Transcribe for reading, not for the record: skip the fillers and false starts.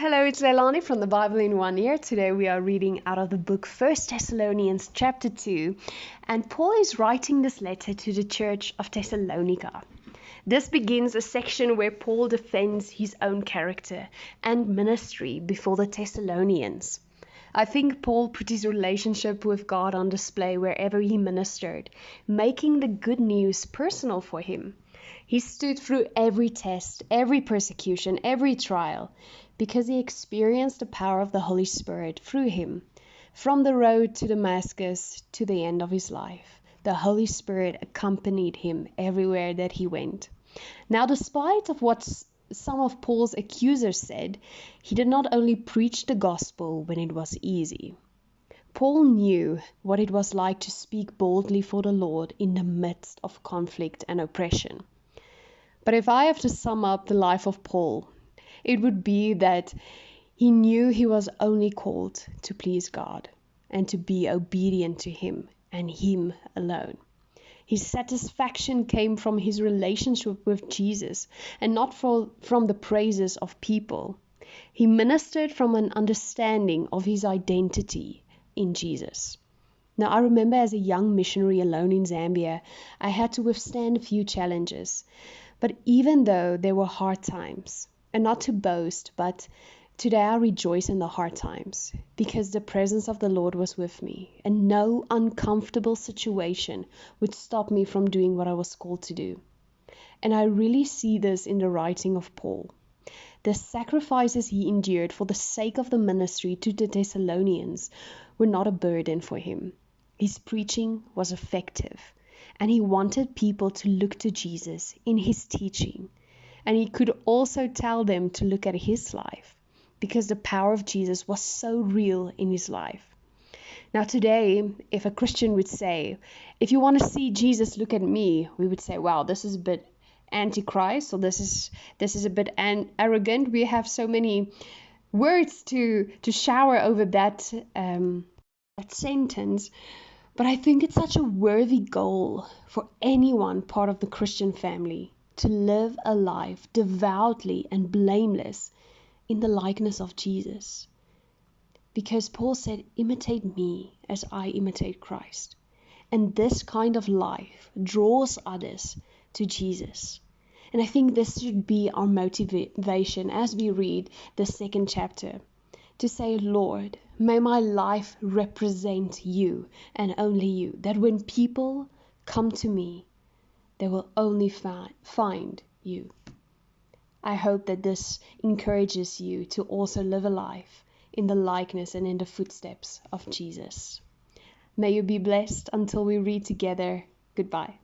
Hello, it's Leilani from the Bible in 1 Year. Today we are reading out of the book 1 Thessalonians chapter 2, and Paul is writing this letter to the church of Thessalonica. This begins a section where Paul defends his own character and ministry before the Thessalonians. I think Paul put his relationship with God on display wherever he ministered, making the good news personal for him. He stood through every test, every persecution, every trial, because he experienced the power of the Holy Spirit through him. From the road to Damascus to the end of his life, the Holy Spirit accompanied him everywhere that he went. Now, despite of what some of Paul's accusers said, he did not only preach the gospel when it was easy. Paul knew what it was like to speak boldly for the Lord in the midst of conflict and oppression. But if I have to sum up the life of Paul, it would be that he knew he was only called to please God and to be obedient to him and him alone. His satisfaction came from his relationship with Jesus and not from the praises of people. He ministered from an understanding of his identity in Jesus. Now, I remember as a young missionary alone in Zambia, I had to withstand a few challenges. But even though there were hard times, and not to boast, but today I rejoice in the hard times, because the presence of the Lord was with me, and no uncomfortable situation would stop me from doing what I was called to do. And I really see this in the writing of Paul. The sacrifices he endured for the sake of the ministry to the Thessalonians were not a burden for him. His preaching was effective, and he wanted people to look to Jesus in his teaching. And he could also tell them to look at his life, because the power of Jesus was so real in his life. Now today, if a Christian would say, if you want to see Jesus, look at me, we would say, wow, this is a bit antichrist, or this is a bit arrogant. We have so many words to shower over that sentence. But I think it's such a worthy goal for anyone part of the Christian family to live a life devoutly and blameless in the likeness of Jesus. Because Paul said, imitate me as I imitate Christ. And this kind of life draws others to Jesus. And I think this should be our motivation as we read the second chapter, to say, Lord, may my life represent you and only you, that when people come to me, they will only find you. I hope that this encourages you to also live a life in the likeness and in the footsteps of Jesus. May you be blessed until we read together. Goodbye.